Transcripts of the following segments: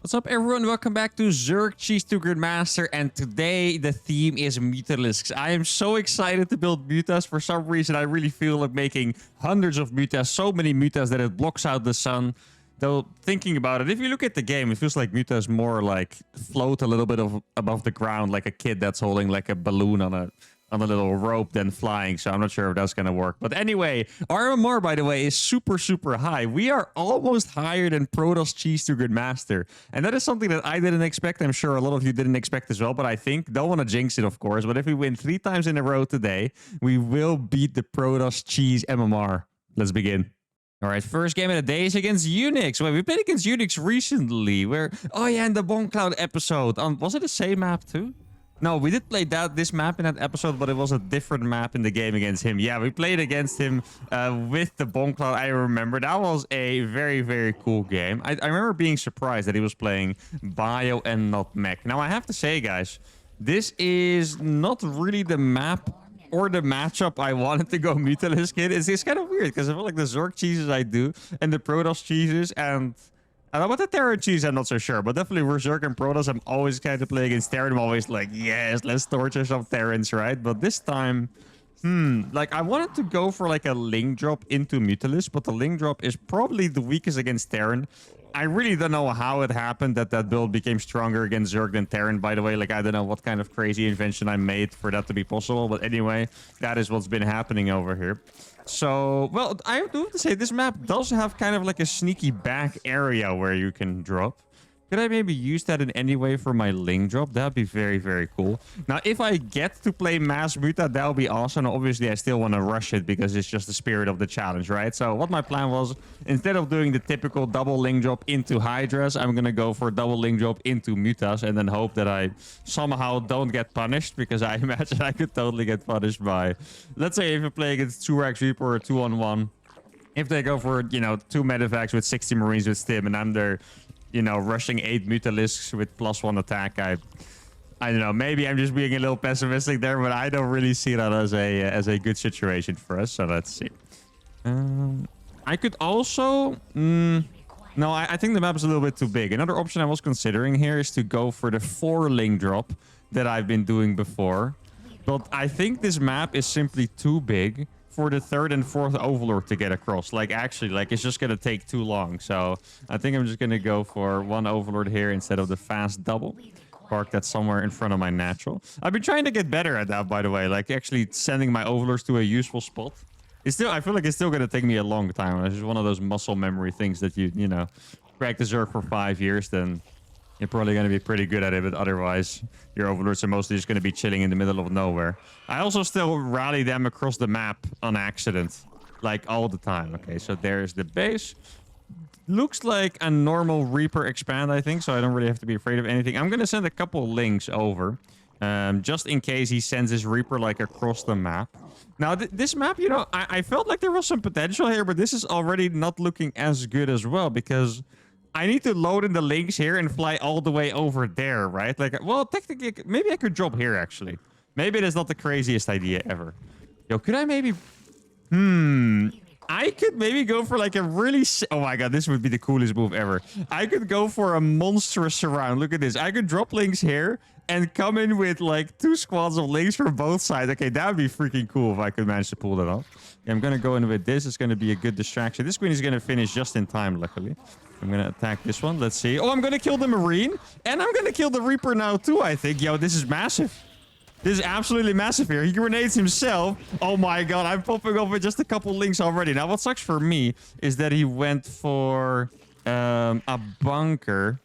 What's up, everyone? Welcome back to Zerg Cheese to Grandmaster, and today the theme is Mutalisks. I am so excited to build mutas. For some reason, I really feel like making hundreds of mutas, so many mutas that it blocks out the sun. Though, thinking about it, if you look at the game, it feels like mutas more like float a little bit above the ground, like a kid that's holding like a balloon on a little rope than flying. So I'm not sure if that's gonna work. But anyway, our MMR, by the way, is super high. We are almost higher than Protoss Cheese to Grandmaster, and that is something that I didn't expect. I'm sure a lot of you didn't expect as well, but I think, don't want to jinx it, of course, but if we win 3 times in a row today, we will beat the Protoss Cheese MMR. Let's begin. All right, first game of the day is against Unix. Wait, we played against Unix recently. Oh yeah, in the Bomb Cloud episode. Was it the same map too? No, we did play this map in that episode, but it was a different map in the game against him. Yeah, we played against him with the Bomb Cloud. I remember that was a very cool game. I remember being surprised that he was playing Bio and not Mech. Now, I have to say, guys, this is not really the map or the matchup I wanted to go Mutalisk in. It's kind of weird because I feel like the Zork cheeses I do and the Protoss cheeses, and I don't know about the Terran cheese, I'm not so sure, but definitely Berserk and Protoss, I'm always kind of playing against Terran. I'm always like, yes, let's torture some Terrans, right? But this time, like I wanted to go for like a link drop into Mutalisk, but the link drop is probably the weakest against Terran. I really don't know how it happened that build became stronger against Zerg than Terran, by the way. Like, I don't know what kind of crazy invention I made for that to be possible. But anyway, that is what's been happening over here. So, well, I do have to say, this map does have kind of like a sneaky back area where you can drop. Could I maybe use that in any way for my link drop? That'd be very cool. Now, if I get to play mass muta, that would be awesome. Now, obviously, I still want to rush it because it's just the spirit of the challenge, right? So what my plan was, instead of doing the typical double link drop into Hydras, I'm going to go for a double link drop into mutas and then hope that I somehow don't get punished, because I imagine I could totally get punished by, let's say, if you play against 2x Reaper or 2-on-1. If they go for, you know, 2 medevacs with 60 Marines with Stim, and I'm there, you know, rushing 8 Mutalisks with +1 attack, I don't know, maybe I'm just being a little pessimistic there, but I don't really see that as a good situation for us. So let's see. I could also no, I think the map is a little bit too big. Another option I was considering here is to go for the 4 link drop that I've been doing before, but I think this map is simply too big for the 3rd and 4th Overlord to get across. Like, actually, like, it's just gonna take too long. So I think I'm just gonna go for 1 Overlord here instead of the fast double. Park that somewhere in front of my natural. I've been trying to get better at that, by the way, like actually sending my Overlords to a useful spot. It's still, I feel like it's still gonna take me a long time. It's just one of those muscle memory things that you know, practice Zerg for 5 years, then you're probably going to be pretty good at it, but otherwise, your Overlords are mostly just going to be chilling in the middle of nowhere. I also still rally them across the map on accident, like all the time. Okay, so there's the base. Looks like a normal Reaper expand, I think, so I don't really have to be afraid of anything. I'm going to send a couple links over, just in case he sends his Reaper, like, across the map. Now, this map, you know, I felt like there was some potential here, but this is already not looking as good as well, because I need to load in the links here and fly all the way over there, right? Like, well, technically, maybe I could drop here, actually. Maybe that's not the craziest idea ever. Yo, could I maybe... I could maybe go for like a really... Oh my god, this would be the coolest move ever. I could go for a monstrous surround. Look at this. I could drop links here and come in with like 2 squads of links from both sides. Okay, that would be freaking cool if I could manage to pull that off. Yeah, I'm going to go in with this. It's going to be a good distraction. This queen is going to finish just in time, luckily. I'm going to attack this one. Let's see. Oh, I'm going to kill the Marine. And I'm going to kill the Reaper now too, I think. Yo, this is massive. This is absolutely massive here. He grenades himself. Oh my god, I'm popping off with just a couple links already. Now, what sucks for me is that he went for a bunker.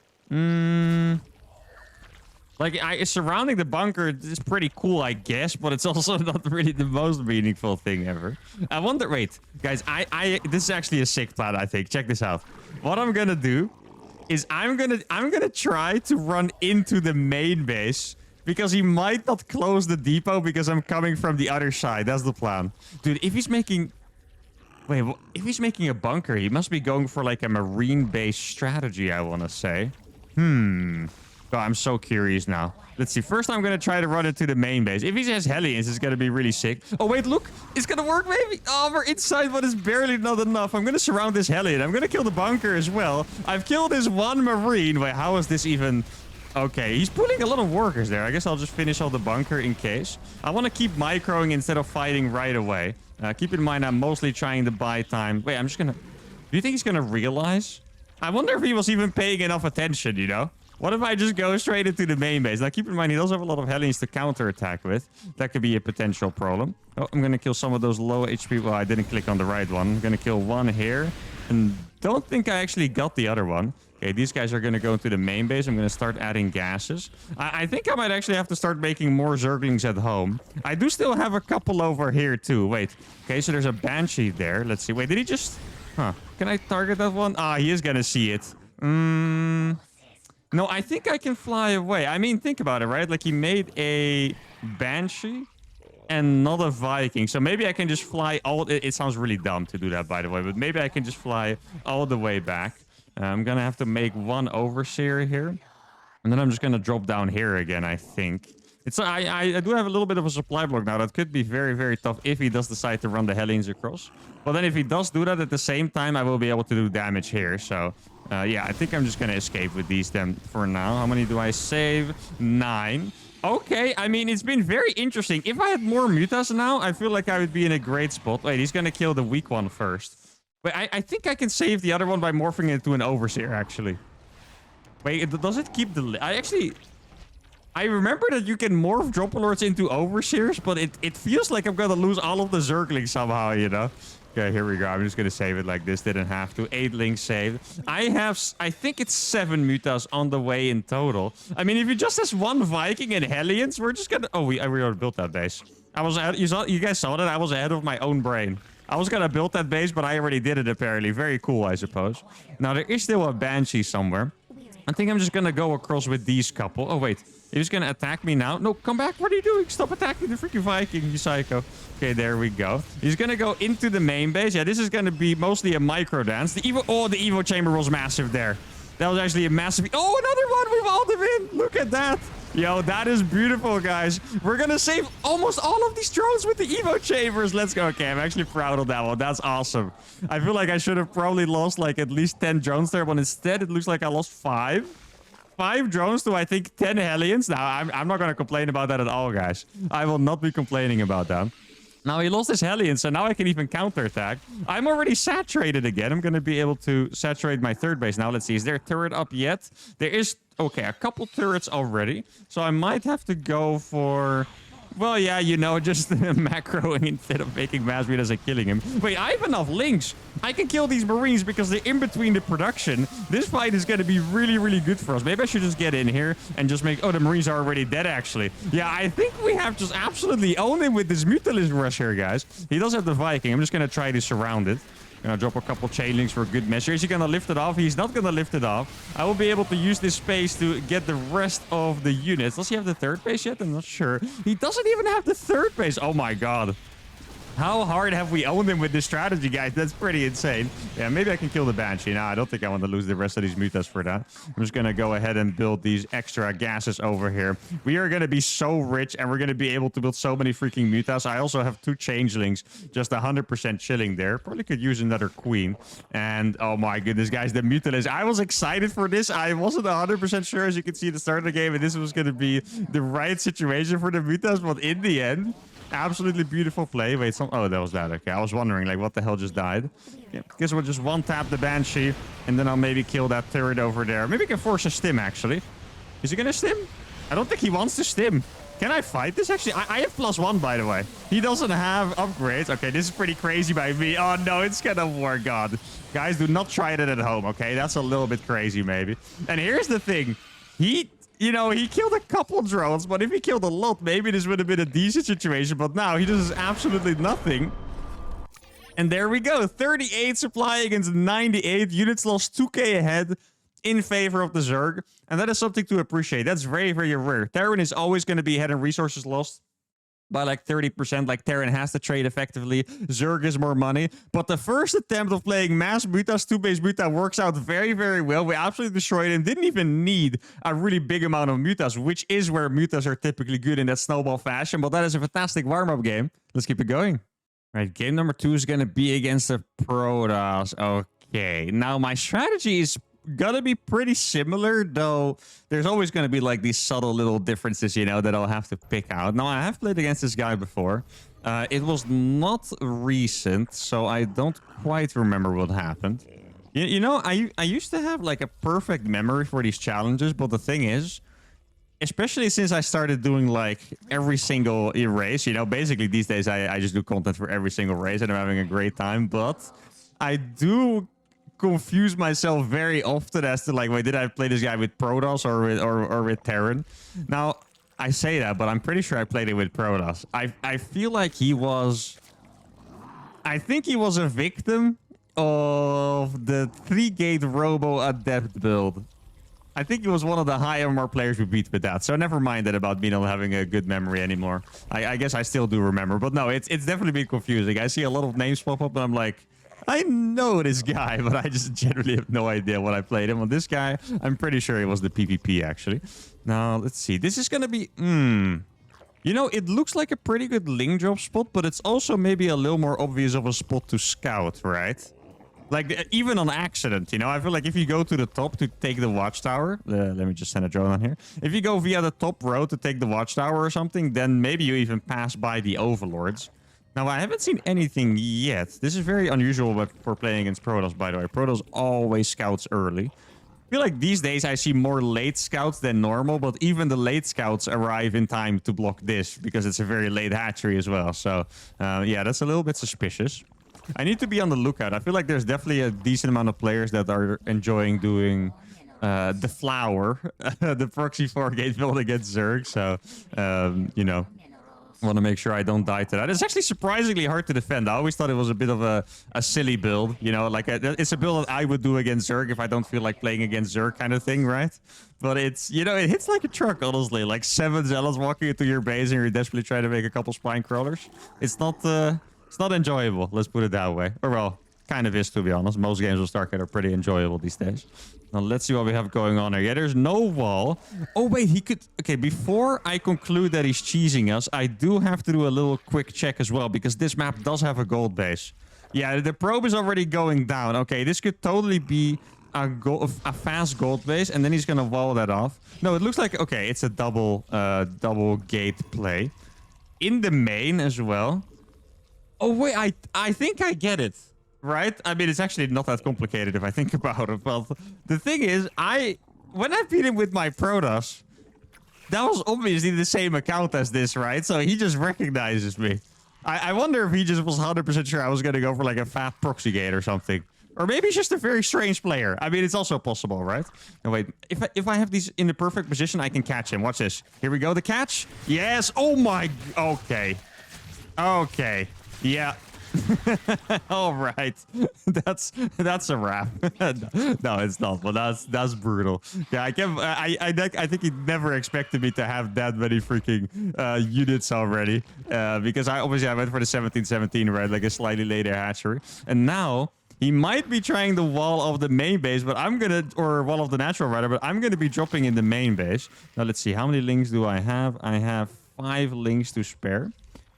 Like, surrounding the bunker is pretty cool, I guess, but it's also not really the most meaningful thing ever. I wonder... Wait, guys, this is actually a sick plan, I think. Check this out. What I'm gonna do is I'm gonna try to run into the main base, because he might not close the depot because I'm coming from the other side. That's the plan. Dude, if he's making... Wait, if he's making a bunker, he must be going for like a Marine-based strategy, I want to say. Oh, I'm so curious now. Let's see. First, I'm going to try to run it to the main base. If he has Hellions, it's going to be really sick. Oh, wait, look. It's going to work, maybe. Oh, we're inside, but it's barely not enough. I'm going to surround this Hellion. I'm going to kill the bunker as well. I've killed this one Marine. Wait, how is this even... Okay, he's pulling a lot of workers there. I guess I'll just finish all the bunker in case. I want to keep microing instead of fighting right away. Keep in mind, I'm mostly trying to buy time. Wait, I'm just going to... Do you think he's going to realize? I wonder if he was even paying enough attention, you know? What if I just go straight into the main base? Now, keep in mind, he does have a lot of Hellions to counterattack with. That could be a potential problem. Oh, I'm going to kill some of those low HP. Well, I didn't click on the right one. I'm going to kill one here. And don't think I actually got the other one. Okay, these guys are going to go into the main base. I'm going to start adding gases. I think I might actually have to start making more Zerglings at home. I do still have a couple over here, too. Wait. Okay, so there's a Banshee there. Let's see. Wait, did he just... Huh. Can I target that one? Ah, he is going to see it. No, I think I can fly away. I mean, think about it, right? Like, he made a Banshee and not a Viking. So maybe I can just fly all... It sounds really dumb to do that, by the way. But maybe I can just fly all the way back. I'm going to have to make one Overseer here. And then I'm just going to drop down here again, I think. I do have a little bit of a supply block now. That could be very, very tough if he does decide to run the Hellions across. But then if he does do that at the same time, I will be able to do damage here. So... yeah, I think I'm just going to escape with these then for now. How many do I save? 9. Okay, I mean, it's been very interesting. If I had more Mutas now, I feel like I would be in a great spot. Wait, he's going to kill the weak one first. Wait, I think I can save the other one by morphing it into an Overseer, actually. Wait, does it keep the... I remember that you can morph Dropalords into Overseers, but it feels like I'm going to lose all of the Zerglings somehow, you know? Okay, here we go. I'm just going to save it like this. Didn't have to. 8 links saved. I think it's 7 Mutas on the way in total. I mean, if you just has 1 Viking and Hellions, we're just going to... Oh, we already built that base. You guys saw that? I was ahead of my own brain. I was going to build that base, but I already did it, apparently. Very cool, I suppose. Now, there is still a Banshee somewhere. I think I'm just going to go across with these couple. Oh, wait. He's going to attack me now. No, come back. What are you doing? Stop attacking the freaking Viking, you psycho. Okay, there we go. He's going to go into the main base. Yeah, this is going to be mostly a micro dance. The Evo chamber was massive there. That was actually a massive... Oh, another one. We've all them in. Look at that. Yo, that is beautiful, guys. We're going to save almost all of these drones with the Evo chambers. Let's go. Okay, I'm actually proud of that one. That's awesome. I feel like I should have probably lost like at least 10 drones there, but instead it looks like I lost 5. 5 drones to, I think, 10 Hellions. Now, I'm not going to complain about that at all, guys. I will not be complaining about that. Now, he lost his Hellions, so now I can even counterattack. I'm already saturated again. I'm going to be able to saturate my third base. Now, let's see. Is there a turret up yet? There is, okay, a couple turrets already. So I might have to go for... Well, yeah, you know, just macroing instead of making mass Mutas and killing him. Wait, I have enough links. I can kill these Marines because they're in between the production. This fight is going to be really, really good for us. Maybe I should just get in here and just make... Oh, the Marines are already dead, actually. Yeah, I think we have just absolutely owned him with this Mutalisk rush here, guys. He does have the Viking. I'm just going to try to surround it. Gonna drop a couple chain links for good measure. Is he gonna lift it off? He's not gonna lift it off. I will be able to use this space to get the rest of the units. Does he have the third base yet? I'm not sure. He doesn't even have the third base. Oh my god. How hard have we owned him with this strategy, guys? That's pretty insane. Yeah, maybe I can kill the Banshee. No, I don't think I want to lose the rest of these Mutas for that. I'm just going to go ahead and build these extra gases over here. We are going to be so rich, and we're going to be able to build so many freaking Mutas. I also have 2 changelings, just 100% chilling there. Probably could use another queen. And, oh my goodness, guys, the Mutalisk. I was excited for this. I wasn't 100% sure, as you can see at the start of the game, and this was going to be the right situation for the Mutas, but in the end... Absolutely beautiful play. Wait, oh, that was that. Okay, I was wondering, like, what the hell just died? Yeah, guess we'll just one-tap the Banshee, and then I'll maybe kill that turret over there. Maybe I can force a stim, actually. Is he gonna stim? I don't think he wants to stim. Can I fight this, actually? I have +1, by the way. He doesn't have upgrades. Okay, this is pretty crazy by me. Oh, no, it's gonna work. God. Guys, do not try that at home, okay? That's a little bit crazy, maybe. And here's the thing. You know, he killed a couple drones, but if he killed a lot, maybe this would have been a decent situation. But now he does absolutely nothing. And there we go. 38 supply against 98. Units lost 2k ahead in favor of the Zerg. And that is something to appreciate. That's very, very rare. Terran is always going to be ahead in resources lost. by like 30%. Like Terran has to trade effectively. Zerg is more money. But the first attempt of playing mass mutas, 2-base muta works out very, very well. We absolutely destroyed him. Didn't even need a really big amount of mutas, which is where mutas are typically good in that snowball fashion. But that is a fantastic warm-up game. Let's keep it going. All right, game number 2 is going to be against the Protoss. Okay, now my strategy is gonna be pretty similar, though there's always gonna be like these subtle little differences, you know, that I'll have to pick out. Now, I have played against this guy before. It was not recent, so I don't quite remember what happened. You know, I used to have like a perfect memory for these challenges, but the thing is, especially since I started doing like every single race, you know, basically these days I just do content for every single race and I'm having a great time, but I do confuse myself very often as to like, wait, did I play this guy with Protoss or with Terran? Now, I say that, but I'm pretty sure I played it with Protoss. I feel like he was... I think he was a victim of the 3-gate Robo Adept build. I think he was one of the high MMR players we beat with that. So never mind that about me not having a good memory anymore. I guess I still do remember. But no, it's definitely been confusing. I see a lot of names pop up and I'm like, I know this guy, but I just generally have no idea what I played him. On this guy, I'm pretty sure it was the PvP, actually. Now, let's see. This is going to be... You know, it looks like a pretty good link drop spot, but it's also maybe a little more obvious of a spot to scout, right? Like, even on accident, you know? I feel like if you go to the top to take the watchtower... let me just send a drone on here. If you go via the top road to take the watchtower or something, then maybe you even pass by the overlords. Now, I haven't seen anything yet. This is very unusual for playing against Protoss, by the way. Protoss always scouts early. I feel like these days I see more late scouts than normal, but even the late scouts arrive in time to block this because it's a very late hatchery as well. So, yeah, that's a little bit suspicious. I need to be on the lookout. I feel like there's definitely a decent amount of players that are enjoying doing the flower, the proxy 4-gate build against Zerg. So, you know... want to make sure I don't die to that. It's actually surprisingly hard to defend. I always thought it was a bit of a silly build. You know, like it's a build that I would do against Zerg if I don't feel like playing against Zerg kind of thing, right? But it's, you know, it hits like a truck, honestly. Like 7 zealots walking into your base and you're desperately trying to make a couple spine crawlers. It's not enjoyable, let's put it that way. Or well, kind of is, to be honest. Most games with StarCade are pretty enjoyable these days. Now, let's see what we have going on here. Yeah, there's no wall. Oh, wait, he could... Okay, before I conclude that he's cheesing us, I do have to do a little quick check as well, because this map does have a gold base. Yeah, the probe is already going down. Okay, this could totally be a fast gold base, and then he's going to wall that off. No, it looks like... Okay, it's a double gate play. In the main as well. Oh, wait, I think I get it. Right? I mean, it's actually not that complicated if I think about it. But the thing is, when I beat him with my Protoss, that was obviously the same account as this, right? So he just recognizes me. I wonder if he just was 100% sure I was going to go for like a fat proxy gate or something. Or maybe he's just a very strange player. I mean, it's also possible, right? No, wait. If I have these in the perfect position, I can catch him. Watch this. Here we go. The catch. Yes. Oh my. Okay. Okay. Yeah. All right, that's a wrap. No, it's not. But that's brutal. Yeah, I think he never expected me to have that many freaking units already. Because I went for the 1717, right? Like a slightly later hatchery, and now he might be trying the wall of the main base, but or wall of the natural rather. But I'm gonna be dropping in the main base. Now let's see, how many links do I have? I have 5 links to spare.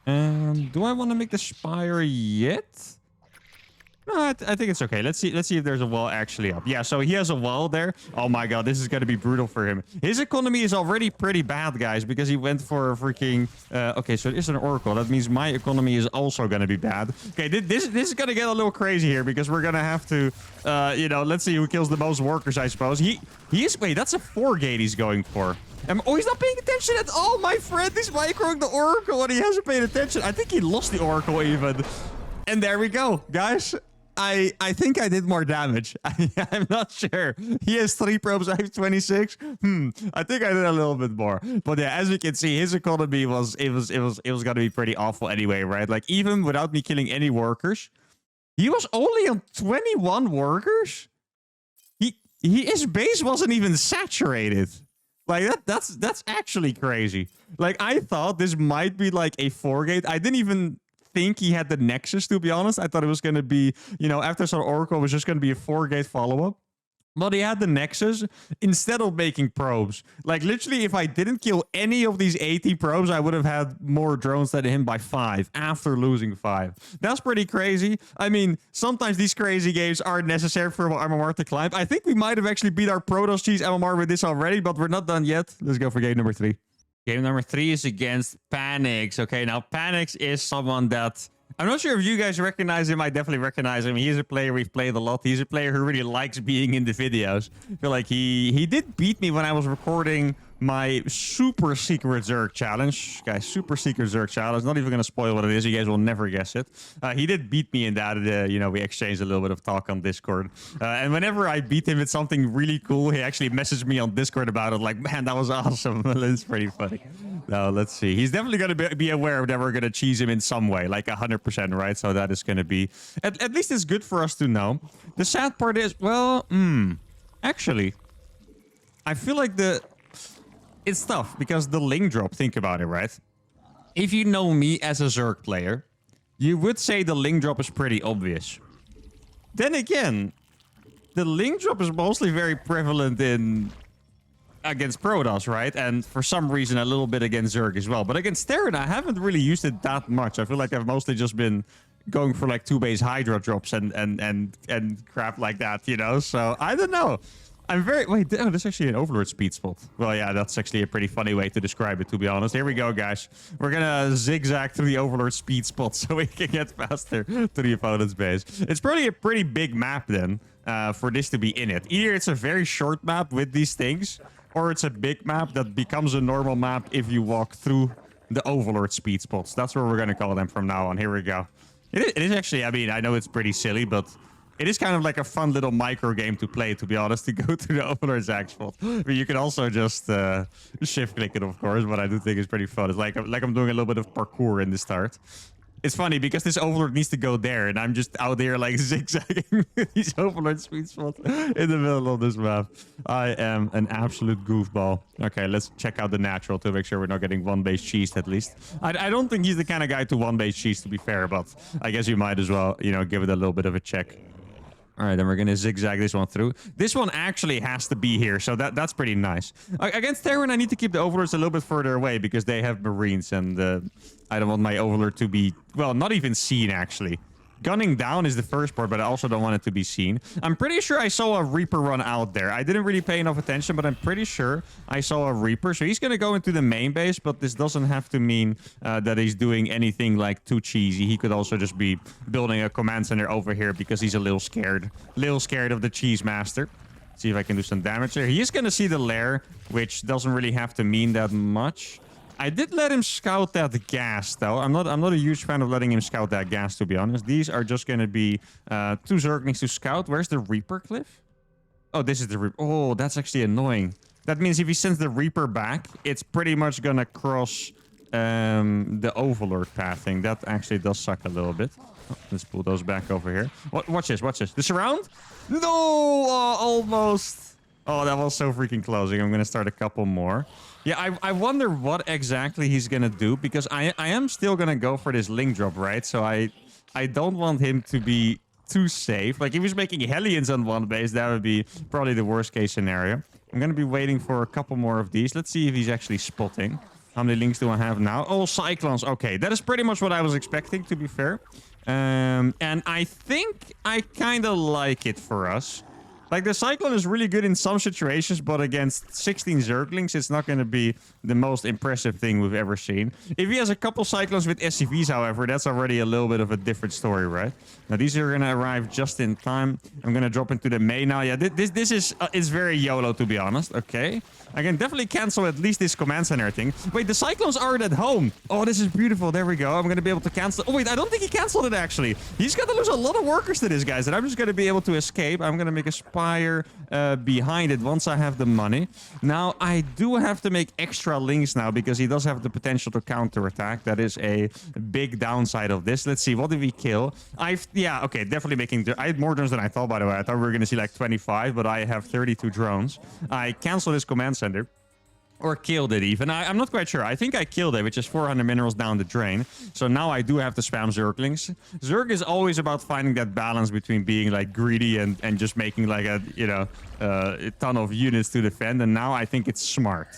Do I want to make the spire yet? No, I think it's okay. Let's see if there's a wall actually up. Yeah, so he has a wall there. Oh my god, this is going to be brutal for him. His economy is already pretty bad, guys, because he went for a freaking... okay, so it is an oracle. That means my economy is also going to be bad. Okay, this is going to get a little crazy here, because we're going to have to... you know, let's see who kills the most workers, I suppose. He is... Wait, that's a 4-gate he's going for. Oh, he's not paying attention at all, my friend. He's microing the oracle and he hasn't paid attention. I think he lost the oracle even. And there we go, guys. I think I did more damage. I'm not sure. He has 3 probes. I have 26. I think I did a little bit more. But yeah, as you can see, his economy was gonna be pretty awful anyway, right? Like even without me killing any workers, he was only on 21 workers. His base wasn't even saturated. Like that's actually crazy. Like I thought this might be like a 4-gate. I didn't even think he had the Nexus, to be honest. I thought it was going to be, you know, after some Oracle, it was just going to be a 4-gate follow-up. But he had the Nexus instead of making probes. Like, literally, if I didn't kill any of these 80 probes, I would have had more drones than him by 5 after losing 5. That's pretty crazy. I mean, sometimes these crazy games are necessary for MMR to climb. I think we might have actually beat our Protoss Cheese MMR with this already, but we're not done yet. Let's go for game number 3. Game number 3 is against Panix. Okay, now Panix is someone that... I'm not sure if you guys recognize him. I definitely recognize him. He's a player we've played a lot. He's a player who really likes being in the videos. I feel like he did beat me when I was recording my super secret Zerg challenge. Guys, super secret Zerg challenge. Not even going to spoil what it is. You guys will never guess it. He did beat me in that. You know, we exchanged a little bit of talk on Discord. And whenever I beat him with something really cool, he actually messaged me on Discord about it. Like, man, that was awesome. It's pretty funny. Now, let's see. He's definitely going to be aware that we're going to cheese him in some way. Like 100%, right? So that is going to be... At least it's good for us to know. The sad part is, well, actually, I feel like it's tough because the link drop, think about it, right? If you know me as a Zerg player, you would say the link drop is pretty obvious. Then again, the link drop is mostly very prevalent against Protoss, right? And for some reason, a little bit against Zerg as well. But against Terran, I haven't really used it that much. I feel like I've mostly just been going for like 2-base Hydra drops and crap like that, you know? So I don't know. I'm very... Wait, oh, there's actually an Overlord speed spot. Well, yeah, that's actually a pretty funny way to describe it, to be honest. Here we go, guys. We're gonna zigzag through the Overlord speed spot so we can get faster to the opponent's base. It's probably a pretty big map, then, for this to be in it. Either it's a very short map with these things, or it's a big map that becomes a normal map if you walk through the Overlord speed spots. That's what we're gonna call them from now on. Here we go. It is actually... I mean, I know it's pretty silly, but... It is kind of like a fun little micro game to play, to be honest, to go to the Overlord Zag spot. I mean, you can also just shift click it, of course, but I do think it's pretty fun. It's like I'm doing a little bit of parkour in the start. It's funny because this Overlord needs to go there, and I'm just out there like zigzagging these Overlord sweet spots in the middle of this map. I am an absolute goofball. Okay, let's check out the natural to make sure we're not getting 1-base cheesed at least. I don't think he's the kind of guy to 1-base cheese, to be fair, but I guess you might as well, you know, give it a little bit of a check. All right, then we're going to zigzag this one through. This one actually has to be here, so that's pretty nice. Against Terran, I need to keep the Overlords a little bit further away because they have Marines, and I don't want my Overlord to be, well, not even seen, actually. Gunning down is the first part, but I also don't want it to be seen. I'm pretty sure I saw a Reaper run out there. I didn't really pay enough attention, but I'm pretty sure I saw a Reaper. So he's going to go into the main base, but this doesn't have to mean that he's doing anything like too cheesy. He could also just be building a command center over here because he's a little scared. Of the Cheese Master. See if I can do some damage there. He is going to see the lair, which doesn't really have to mean that much. I did let him scout that gas, though. I'm not a huge fan of letting him scout that gas, to be honest. These are just going to be 2 Zerglings to scout. Where's the Reaper cliff? Oh, this is the Reaper. Oh, that's actually annoying. That means if he sends the Reaper back, it's pretty much going to cross the Overlord pathing. That actually does suck a little bit. Oh, let's pull those back over here. Watch this, watch this. The surround? No! Oh, almost. Oh, that was so freaking closing. I'm going to start a couple more. Yeah, I wonder what exactly he's going to do, because I am still going to go for this link drop, right? So I don't want him to be too safe. Like, if he's making Hellions on 1-base, that would be probably the worst case scenario. I'm going to be waiting for a couple more of these. Let's see if he's actually spotting. How many links do I have now? Oh, Cyclones. Okay, that is pretty much what I was expecting, to be fair. And I think I kind of like it for us. Like, the Cyclone is really good in some situations, but against 16 Zerglings, it's not going to be the most impressive thing we've ever seen. If he has a couple Cyclones with SCVs, however, that's already a little bit of a different story, right? Now, these are going to arrive just in time. I'm going to drop into the main now. Yeah, this is it's very YOLO, to be honest. Okay. I can definitely cancel at least this command center thing. Wait, the Cyclones aren't at home. Oh, this is beautiful. There we go. I'm going to be able to cancel. Oh, wait, I don't think he canceled it, actually. He's got to lose a lot of workers to this, guys, and I'm just going to be able to escape. I'm going to make a Spire behind it once I have the money. Now, I do have to make extra links now because he does have the potential to counterattack. That is a big downside of this. Let's see. What did we kill? Yeah, okay, definitely making... I had more drones than I thought, by the way. I thought we were going to see like 25, but I have 32 drones. I canceled his command center. Or killed it even. I'm not quite sure. I think I killed it, which is 400 minerals down the drain. So now I do have to spam Zerglings. Zerg is always about finding that balance between being like greedy and just making like a, you know, a ton of units to defend. And now I think it's smart.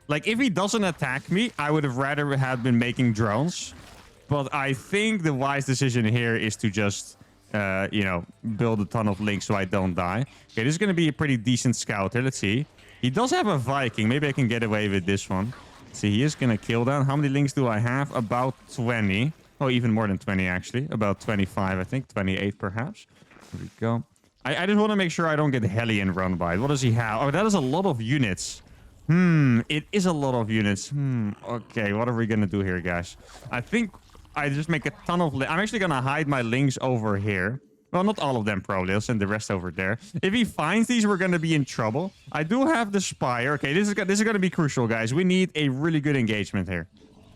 Like if he doesn't attack me, I would have rather had been making drones. But I think the wise decision here is to just, you know, build a ton of links so I don't die. Okay, this is going to be a pretty decent scout here. Let's see. He does have a Viking. Maybe I can get away with this one. Let's see, he is going to kill that. How many links do I have? About 20. Oh, even more than 20, actually. About 25, I think. 28, perhaps. Here we go. I just want to make sure I don't get Hellion run by. What does he have? Oh, that is a lot of units. It is a lot of units. Okay, what are we going to do here, guys? I think I just make a ton of... I'm actually going to hide my links over here. Well, not all of them, probably. I'll send the rest over there. If he finds these, we're going to be in trouble. I do have the Spire. Okay, this is going to be crucial, guys. We need a really good engagement here.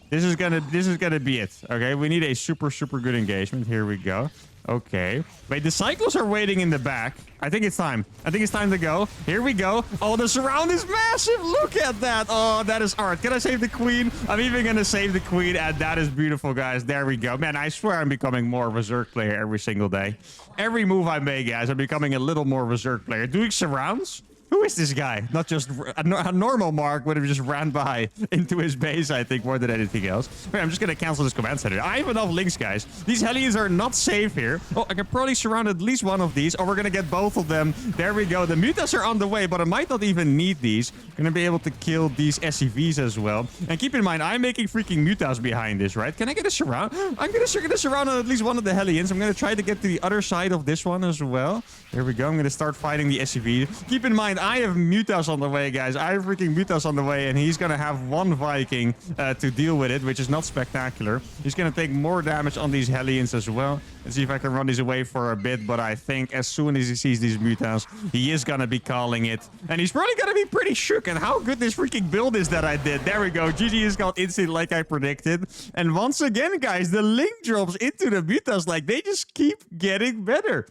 This is gonna be it. Okay, we need a super good engagement. Here we go. Okay. Wait, the cycles are waiting in the back. I think it's time. I think it's time to go. Here we go. Oh, the surround is massive. Look at that. Oh, that is art. Can I save the queen? I'm even gonna save the queen, and that is beautiful, guys. There we go. Man, I swear I'm becoming more of a Zerg player every single day. Every move I make, guys, I'm becoming a little more of a Zerg player. Doing surrounds? Who is this guy? Not just a normal Mark would have just ran by into his base, I think, more than anything else. Wait, I'm just going to cancel this command center. I have enough links, guys. These Hellions are not safe here. Oh, I can probably surround at least one of these, or we're going to get both of them. There we go. The Mutas are on the way, but I might not even need these. Going to be able to kill these SCVs as well. And keep in mind, I'm making freaking Mutas behind this, right? Can I get a surround? I'm going to surround on at least one of the Hellions. I'm going to try to get to the other side of this one as well. There we go. I'm going to start fighting the SCV. Keep in mind, I have Mutas on the way, guys. I have freaking Mutas on the way, and he's going to have one Viking to deal with it, which is not spectacular. He's going to take more damage on these Hellions as well. Let's see if I can run these away for a bit, but I think as soon as he sees these Mutas, he is going to be calling it. And he's probably going to be pretty shook at how good this freaking build is that I did. There we go. GG is called instant like I predicted. And once again, guys, the link drops into the Mutas, like they just keep getting better.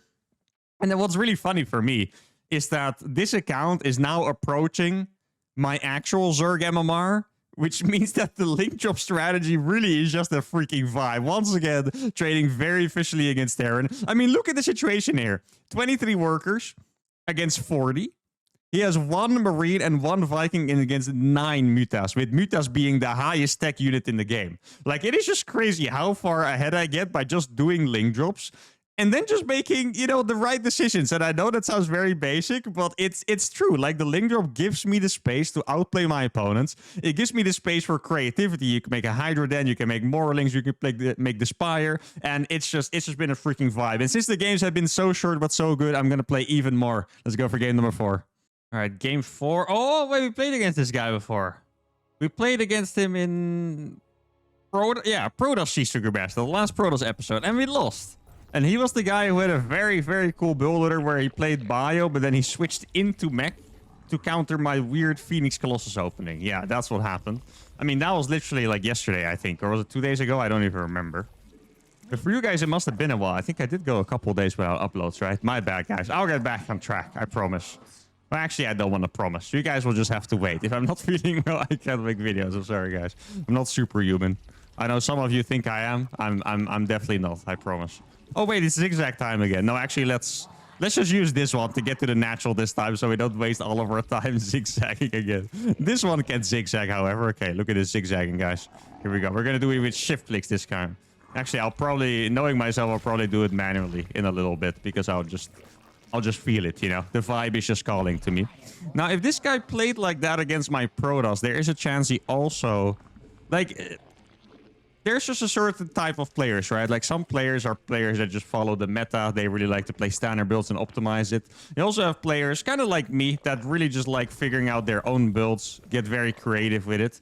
And then what's really funny for me is that this account is now approaching my actual Zerg MMR, which means that the link drop strategy really is just a freaking vibe. Once again, trading very efficiently against Terran. I mean, look at the situation here. 23 workers against 40. He has 1 Marine and 1 Viking in against 9 Mutas, with Mutas being the highest tech unit in the game. Like, it is just crazy how far ahead I get by just doing link drops. And then just making, you know, the right decisions. And I know that sounds very basic, but it's true. Like, the link drop gives me the space to outplay my opponents. It gives me the space for creativity. You can make a Hydra Den, you can make more links, you can make the Spire. And it's just been a freaking vibe. And since the games have been so short but so good, I'm going to play even more. Let's go for game number 4. All right, game 4. Oh, wait, we played against this guy before. We played against him in Protoss Siege to Grandmasters, the last Protoss episode, and we lost. And he was the guy who had a very, very cool build order where he played Bio, but then he switched into mech to counter my weird Phoenix Colossus opening. Yeah, that's what happened. I mean, that was literally like yesterday, I think. Or was it 2 days ago? I don't even remember. But for you guys, it must have been a while. I think I did go a couple of days without uploads, right? My bad, guys. I'll get back on track. I promise. Well, actually, I don't want to promise. You guys will just have to wait. If I'm not feeling well, I can't make videos. I'm sorry, guys. I'm not superhuman. I know some of you think I am. I'm definitely not. I promise. Oh wait, it's zigzag time again. No, actually, let's just use this one to get to the natural this time, so we don't waste all of our time zigzagging again. This one can zigzag, however. Okay, look at this zigzagging, guys. Here we go. We're gonna do it with shift clicks this time. Actually, I'll probably, knowing myself, I'll probably do it manually in a little bit because I'll just feel it, you know. The vibe is just calling to me. Now, if this guy played like that against my Protoss, there is a chance he also, like, there's just a certain type of players, right? Like, some players are players that just follow the meta. They really like to play standard builds and optimize it. You also have players, kind of like me, that really just like figuring out their own builds, get very creative with it.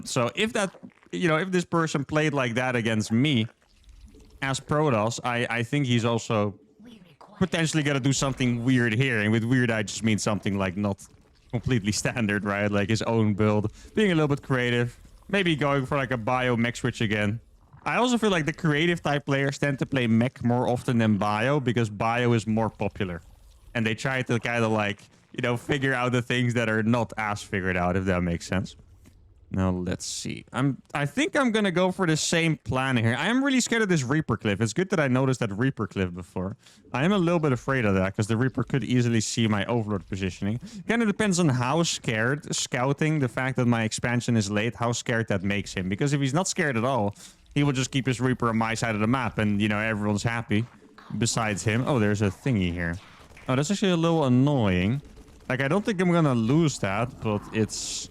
So if that, you know, if this person played like that against me as Protoss, I think he's also potentially gonna do something weird here. And with weird, I just mean something like not completely standard, right? Like his own build, being a little bit creative. Maybe going for like a bio mech switch again. I also feel like the creative type players tend to play mech more often than bio because bio is more popular. And they try to kind of like you know, figure out the things that are not as figured out, if that makes sense. Now, let's see. I think I'm going to go for the same plan here. I am really scared of this Reaper Cliff. It's good that I noticed that Reaper Cliff before. I am a little bit afraid of that because the Reaper could easily see my Overlord positioning. Kind of depends on how scared, scouting the fact that my expansion is late, how scared that makes him. Because if he's not scared at all, he will just keep his Reaper on my side of the map and, you know, everyone's happy besides him. Oh, there's a thingy here. Oh, that's actually a little annoying. Like, I don't think I'm going to lose that, but it's...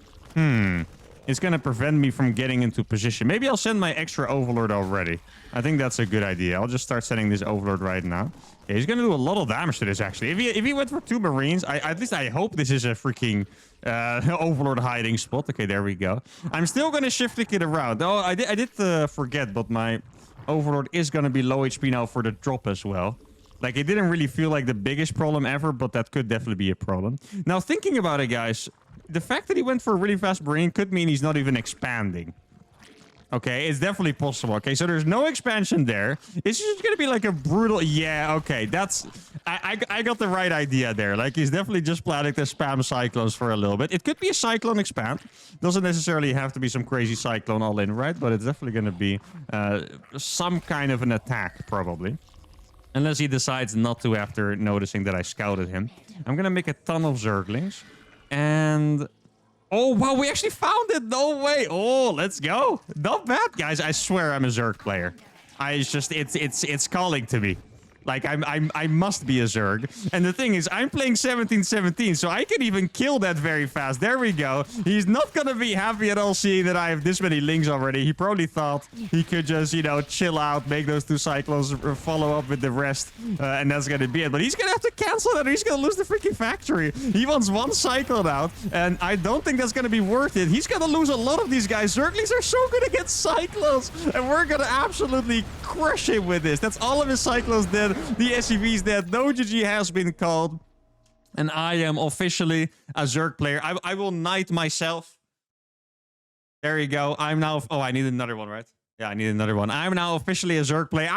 It's going to prevent me from getting into position. Maybe I'll send my extra Overlord already. I think that's a good idea. I'll just start sending this Overlord right now. Yeah, he's going to do a lot of damage to this, actually. If he went for 2 Marines, at least I hope this is a freaking Overlord hiding spot. Okay, there we go. I'm still going to shift it around. Oh, I did forget, but my Overlord is going to be low HP now for the drop as well. Like, it didn't really feel like the biggest problem ever, but that could definitely be a problem. Now, thinking about it, guys, the fact that he went for a really fast Marine could mean he's not even expanding. Okay, it's definitely possible. Okay, so there's no expansion there. It's just going to be like a brutal... Yeah, okay, that's... I got the right idea there. Like, he's definitely just planning to spam Cyclones for a little bit. It could be a Cyclone expand. Doesn't necessarily have to be some crazy Cyclone all in, right? But it's definitely going to be some kind of an attack, probably. Unless he decides not to after noticing that I scouted him. I'm going to make a ton of Zerglings. And... Oh, wow, we actually found it. No way. Oh, let's go. Not bad, guys. I swear I'm a Zerg player. It's calling to me. Like, I must be a Zerg. And the thing is, I'm playing 1717, so I can even kill that very fast. There we go. He's not gonna be happy at all seeing that I have this many links already. He probably thought he could just, you know, chill out, make those 2 Cyclones, follow up with the rest, and that's gonna be it. But he's gonna have to cancel that, or he's gonna lose the freaking factory. He wants 1 Cyclone out, and I don't think that's gonna be worth it. He's gonna lose a lot of these guys. Zerglings are so good against Cyclones, and we're gonna absolutely crush him with this. That's all of his Cyclones dead. The SCV's dead. No GG has been called. And I am officially a Zerg player. I will knight myself. There you go. I'm now... Oh, I need another one, right? Yeah, I need another one. I'm now officially a Zerg player.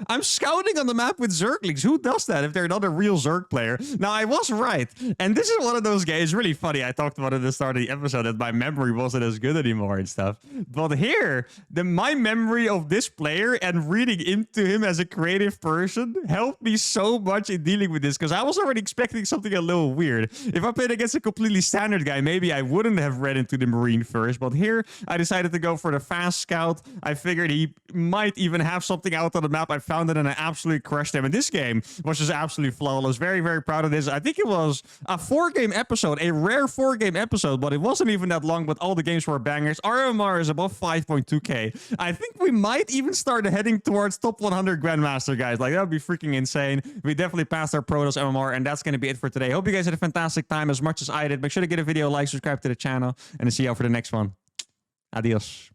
I'm scouting on the map with Zerglings. Who does that if they're not a real Zerg player? Now, I was right. And this is one of those games. It's really funny. I talked about it at the start of the episode that my memory wasn't as good anymore and stuff. But here, my memory of this player and reading into him as a creative person helped me so much in dealing with this because I was already expecting something a little weird. If I played against a completely standard guy, maybe I wouldn't have read into the Marine first. But here, I decided to go for the fast scout. I figured he might even have something out on the map. I found it and I absolutely crushed him. And this game was just absolutely flawless. Very, very proud of this. I think it was a 4-game episode, a rare 4-game episode, but it wasn't even that long, but all the games were bangers. Our MMR is above 5.2k. I think we might even start heading towards top 100 Grandmaster, guys. Like, that would be freaking insane. We definitely passed our Protoss MMR, and that's going to be it for today. Hope you guys had a fantastic time as much as I did. Make sure to give a video a like, subscribe to the channel, and I'll see you all for the next one. Adios.